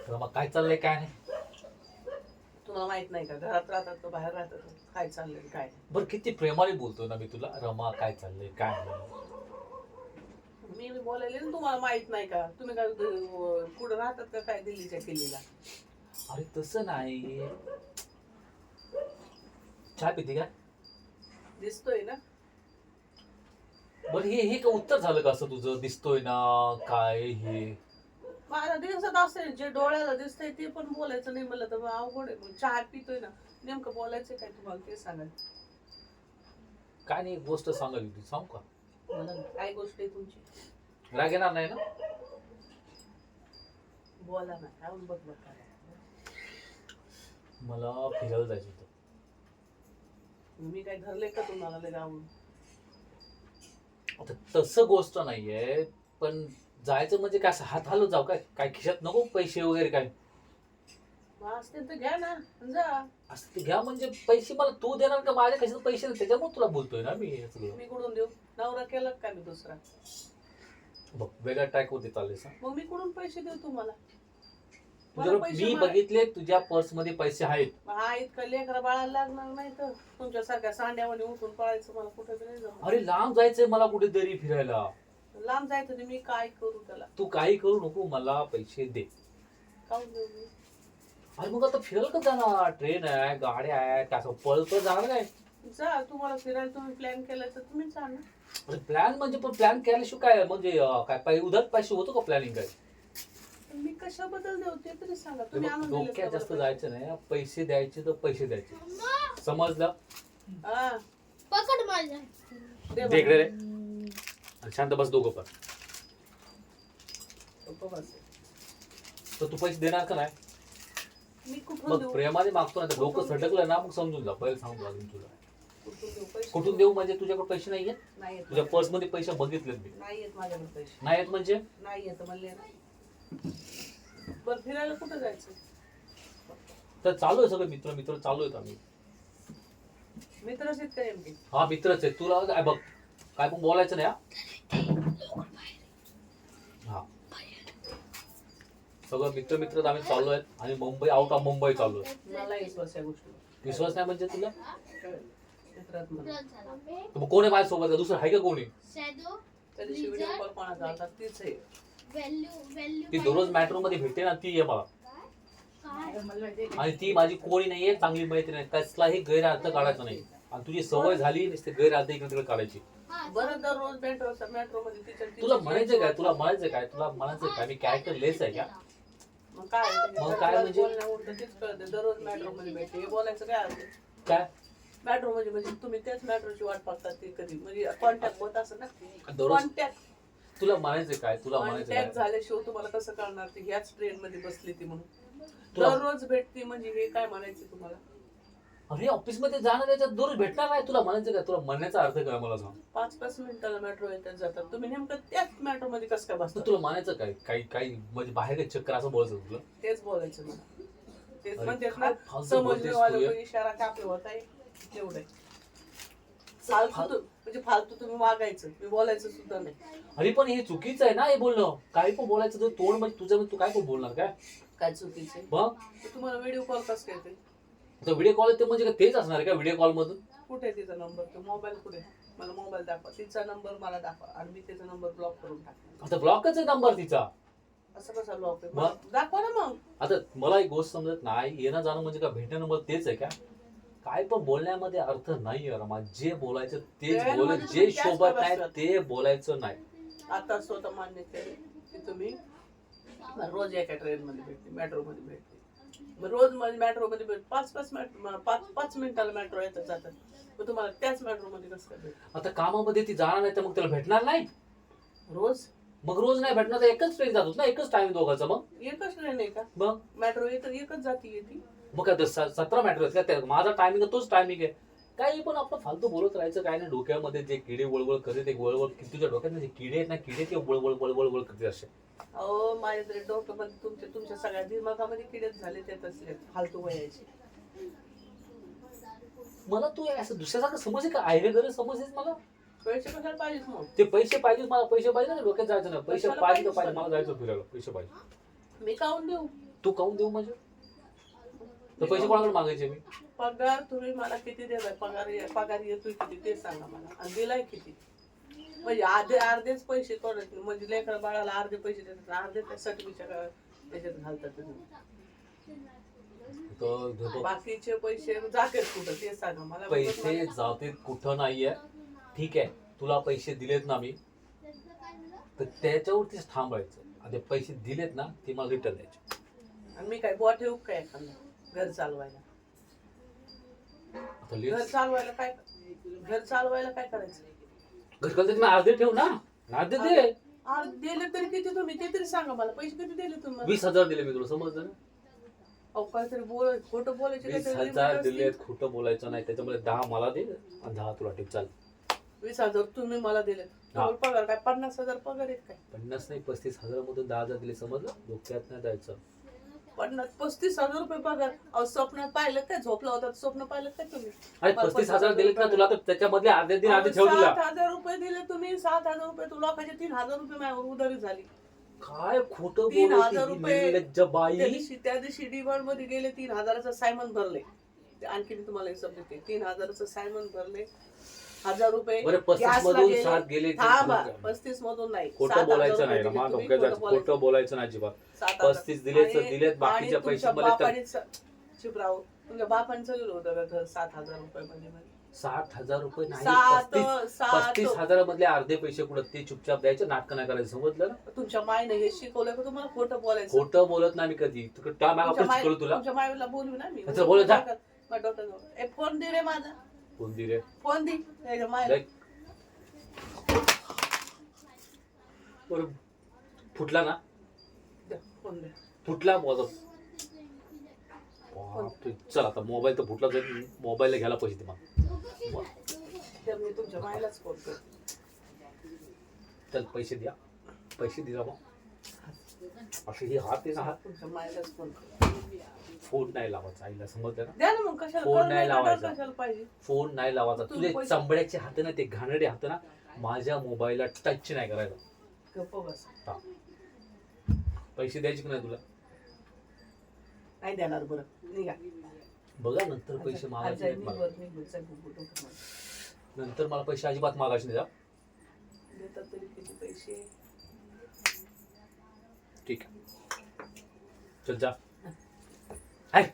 रमा काय चाललंय काय नाही. तुम्हाला माहित नाही का घरात राहतात का बाहेर राहतात काय चाललंय काय नाही. बरं किती प्रेमाने बोलतो ना मी तुला, रमा काय चाललंय काय नाही. मी बोलायले ना तुम्हाला माहित नाही का तुम्ही काय कुठं राहतात का काय दिल्लीच्या किल्लीला. अरे तसं नाही. चहा पिते का? दिसतोय ना. बरं हे का उत्तर झालं का असं तुझं, दिसतोय ना काय हे. माझ्या दिवसात असेल जे डोळ्याला दिसतंय ते पण बोलायचं नाही म्हणलं तर मग अवघड आहे. मग चहा पितोय ना नेमकं बोलायचं काय तुम्हाला ते सांगा. काय नाही, गोष्ट सांगायची होती, सांगू का? मला काय गोष्ट आहे तुमची. राग येणार नाही ना? बोला ना काय बघ बघ काय. मला फिरायला जायचं होतं. मी काय धरले का तुम्हाला लय गावून. आता तसं गोष्ट नाहीये, पण जायचं म्हणजे काय असं हात हलवत जाऊ काय? काय खिशात नको पैसे वगैरे काय? मग असतील तर घ्या ना जा. असं ते घ्या म्हणजे पैसे मला तू देणार का? माझ्या खिशात पैसे नाही, त्याच्यामुळे तुला बोलतोय ना मी हे सगळं. मी कुठून देऊ. नवरा केला का मी दुसरा. बघ वेगळ्या ट्रॅक वरती चालले सांग. मग मी कुठून पैसे देऊ तुम्हाला. मी बघितले तुझ्या पर्स मध्ये पैसे आहेत. हा इतका लेकरा बाळाला लागणार नाही तर तुमच्यासारख्या सांड्यामध्ये उठून पळायचं मला कुठे नाही जाऊ. अरे लांब जायचंय मला कुठेतरी फिरायला. लांब जायचं मी काय करू त्याला. तू काही करू नको, मला पैसे दे. काऊन देऊ मी. अरे मग आता फिरायला का जाणार? ट्रेन आहे, गाड्या आहेत, असं पळत जाणार काय? जा तुम्हाला फिरायला तुम्ही प्लॅन केलाय तर तुम्ही जा ना. अरे प्लॅन म्हणजे पण प्लॅन केल्याशिवाय काय म्हणजे काय उधार पैसे होतो का प्लॅनिंग काय? मी कशाबद्दल देऊ ते तरी सांगा तुम्ही आणून दिलेत डोक्यात का जास्त बरं? जायचं नाही, पैसे द्यायचे तर पैसे द्यायचे, समजलं? हा पकड माझ्या. दे दे इकडे रे. बरं. आणि शांत बस दोघं पण. सोपं बस. तर तू पैसे देणार का नाही? मी कुठून मग देऊ. प्रेमाने मागतो ना, तर डोकं सटकलं ना मग समजून जा. पहिले सांगतो अजून तुला. कुठून देऊ पैसे. कुठून देऊ म्हणजे तुझ्याकडे पैसे नाहीयेत? नाही येत तुझ्या पर्स मध्ये पैसे बघितलेत मी. नाही येत माझ्याकडे पैसे. नाही आहेत म्हणजे? नाही येत म्हणले ना. बरं फिरायला कुठं जायचं. तर चालू आहे सगळं, मित्र मित्र चालू आहेत आम्ही. मित्रच आहेत का नेमके. हा मित्रच आहे. तुला काय बघ काय पण बोलायचं नाही हा. हा सगळं मित्र मित्र आम्ही चालू आहेत आणि मुंबई, आउट ऑफ मुंबई चालू आहे. मला विश्वास या गोष्टी. विश्वास नाही म्हणजे तुला? मित्रात म्हणा. तर मग कोण आहे माझ्यासोबत? दुसरं आहे का कोणी? शॅडो त्या दिवशी व्हिडिओ कॉल कोणाचा आता तीच आहे. व्हॅल्यू ती दररोज मॅट्रो मध्ये भेटते ना, ती आहे मला. काय आणि ती माझी कोणी नाहीये, चांगली मैत्रीण आहे. कसलाही गैरअर्थ काढायचा नाही. आणि तुझी सवय झाली नुसते गैरअर्थ इकडे तिकडे काढायची. बरं दररोज मेट्रो मध्ये तिच्या तुला म्हणायचं काय? तुला म्हणायचं काय? तुला म्हणायचं काय? मी कॅरेक्टर लेस आहे का? मग काय मग काय म्हणजे? बोलण्यावर तीच कळते दररोज मेट्रो मध्ये भेटते हे बोलायचं काय अर्थ. काय मेट्रो म्हणजे तुम्ही त्याच मेट्रोची वाट पाहतात ती कधी म्हणजे कॉन्टॅक्ट होत असं ना. दररोज कॉन्टॅक्ट तुला म्हणायचं काय? तुला म्हणायचं कॉन्टॅक्ट काय? झाल्याशिवाय तुम्हाला कसं कळणार ती ह्याच ट्रेन मध्ये बसली ती म्हणून. तुला- दररोज भेटती म्हणजे हे काय म्हणायचं तुम्हाला. अरे ऑफिस मध्ये जाणार त्याच्यात दररोज भेटणार नाही. तुला म्हणायचं काय? तुला म्हणण्याचा अर्थ काय मला सांग. 5-5 मिनिटाला मेट्रो येतात जातात तुम्ही नेमकं त्याच मेट्रो मध्ये कसं काय तर बसता. तुला म्हणायचं काय? काही काही म्हणजे बाहेर काही चक्कर असं बोलायचं तुला? तेच बोलायचं मला. तेच अरे म्हणते काय फालतू समजले बोलतेस तू वाला हे? कोणी इशारा कापले होता तेवढं म्हणजे फालतू तुम्ही वागायचं मी बोलायचं सुद्धा नाही. अरे पण हे चुकीचं आहे ना हे बोलणं. काही पण बोलायचं तर तोंड म्हणजे तुझं तू काय पण बोलणार काय? काय चुकीचं आहे. मग तर तुम्हाला व्हिडिओ कॉल कसं काय ते. व्हिडिओ कॉल ते म्हणजे तेच असणार आहे का व्हिडिओ कॉल मधून? कुठे आहे तिचा नंबर तो मोबाईल कुठे मला मोबाईल दाखवा तिचा नंबर मला दाखवा आणि मी तिचा नंबर ब्लॉक करून टाकला. आता ब्लॉकच आहे नंबर तिचा. असं कसा ब्लॉक आहे मग? दाखवा ना मग. आता मला एक गोष्ट समजत नाही, येणं जाणं म्हणजे का भेटणं नंबर तेच आहे का? काय पण बोलण्यामध्ये अर्थ नाही रमा. जे बोलायचं तेच ट्रेन बोल, मध्ये जे तुम्ही त्याच शोभत नाही बसलात. ते बोलायचं नाही. आता स्वतः मान्य केले की तुम्ही रोज एका ट्रेन मध्ये भेटते मेट्रो मध्ये भेटते. मग रोज मेट्रो मध्ये भेट 5 मिनिटाला मेट्रो येतात जातात. मग तुम्हाला त्याच मेट्रो मध्ये कसं काय भेट. आता कामामध्ये ती जाणार नाही तर मग त्याला भेटणार नाही. रोज मग रोज नाही भेटणार तर एकच ट्रेन जातोच ना, एकच टाइम दोघांचा. मग एकच ट्रेन आहे का. मग मेट्रो येतं एकच जाती येते. मग काय 17 मॅटर आहेत का त्या? माझा टायमिंग तोच टायमिंग आहे. काही पण आपलं फालतू बोलत राहायचं काय नाही. डोक्यामध्ये जे किडे वळवळ करते ते वळवळ, तुझ्या डोक्यात जे किडे आहेत ना, किडे ते वळवळ वळवळ वळ करते असे. अहो माझ्या तरी डोक्यामध्ये तुमच्या सगळ्या दिमागामध्ये किडेच झाले ते तसले फालतू वयाचे. मला तू असं दुसऱ्यासारखं समज का? आहे गरज समजेस मला. पैसे कशाला पाहिजेत मग. ते पैसे पाहिजे मला, पैसे पाहिजे ना, डोक्यात जायचं ना. पैसे कशाला पाहिजे तर पाहिजे पाहिजे, पण? मला जायचं फिरायला. पैसे पाहिजे. मी काऊन देऊ? तू काऊन देऊ म्हणजे? तर पैसे कोणाकडे मागायचे मी? पगार तुम्ही मला किती देताय? पगार येतोय किती ते सांगा मला, आणि दिलाय किती? म्हणजे अर्धेच पैसे कोणाचे, म्हणजे लेकरं बाळाला अर्धे पैसे देतात, अर्धे त्या सर्टिफिकेट त्याच्यात घालतात तुम्ही. तर देतो. बाकीचे पैसे जातात कुठं ते सांगा मला. पैसे जाते कुठं नाहीये. ठीक आहे, तुला पैसे दिलेत ना मी, तर त्याच्यावरतीच थांबायचं. आणि पैसे दिलेत ना ते मला रिटर्न द्यायचे. आणि मी काय बुवा ठेवू काय एखादा घर चालवायला? आता घर लिस्ट चालवायला काय करायचं? घर करतात ना, अर्धे ठेव ना, अर्धे दे. दिले तरी किती तुम्ही ते तरी सांगा मला. पैसे किती दिले तुम्ही? 20,000 दिले मी तुला, समजलं ना? अहो काहीतरी खोटं बोलायचे 20,000 दिलेत, खोटं बोलायचं नाही. त्याच्यामध्ये 10 मला दे आणि 10 तुला टिप. चाल. 20,000 तुम्ही मला दिले. पगार काय 50,000 पगार आहेत काय? 50 नाही, 35,000 मधून 10,000 दिले, समजलं? डोक्यात नाही द्यायचं. 35,000 रुपये पगार. अहो स्वप्नात पाहिलं काय? झोपला होता स्वप्न पाहिलं काय तुम्ही? अरे 35,000 दिलेत ना तुला, तर त्याच्यामधले अर्धे दिन अर्धे ठेव तुला. 7,000 रुपये दिले तुम्ही. 7,000 रुपये तुला लोकांचे 3,000 रुपये माझ्यावर उधारी झाली. काय खोटं 3,000 रुपये. निर्लज्ज बाई. त्या दिवशी डीमार्ट मध्ये गेले, 3,000चं सायमन भरले. आणखी मी तुम्हाला हिसाब देते. 3,000चं सायमन भरले. 1,000 रुपये बरं 35 गॅसला मधून गेले. 7 गेले. थांबा, 35 मधून नाही. खोटं 7,000 बोलायचं नाही रुपये मा दिले तुम्ही. डोक्यात खोटं बोलायचं. खोटं बोलायचं नाही अजिबात. 7,000. 35 दिलेत तर आणि- दिलेत, बाकीच्या आणि पैसे तुमच्या मला तर बापाने चिपराव तुमच्या बापाने सगळं होतं का घर 7,000 रुपये मध्ये 60,000 रुपये नाही, 7 35,000 मधले अर्धे पैसे कुठं ते चुपचाप द्यायचे, नाटकं नाही करायचं, समजलं ना? तुमच्या मायने हे शिकवलं का तुम्हाला खोटं बोलायचं? खोटं बोलत नाही मी कधी. त्या आपण शिकवलं तुला. तुमच्या मायला बोलू ना मी. अच्छा, बोलत जा. माझ्या डोक्यात ए फोन दे रे माझा. कोण रे? फोन दे त्याच्या मायला. बरं, फुटला ना? द्या, फोन द्या. फुटला मोबाईल. चल आता मोबाईल तर फुटला, जाईल मोबाईल घ्यायला पैसे दे मला. द्या, मी तुमच्या मायलाच फोन करते. चल पैसे द्या, पैसे दिला मग. असे हे हात आहे ना, हात. तुमच्या मायलाच फोन करते. फोन नाही लावायचा आईला, समजलं ना? द्या ना मग. कशाला फोन कळलं नाही का? लावायचा. कशाला पाहिजे? फोन नाही लावायचा. तुम्ही तुझे पैसे- चंबड्याचे हात ना, ते घाणेरडे हात ना, माझ्या मोबाईलला टच नाही करायला. गप्प बस. हा. पैसे द्यायचे की नाही तुला? नाही देणार. बरं निघा. बघा नंतर पैसे मागायचे नाहीत मला. नंतर मला पैसे अजिबात मागायचे नाही. देतात तरी किती पैसे? ठीक आहे, चल जा. हाय.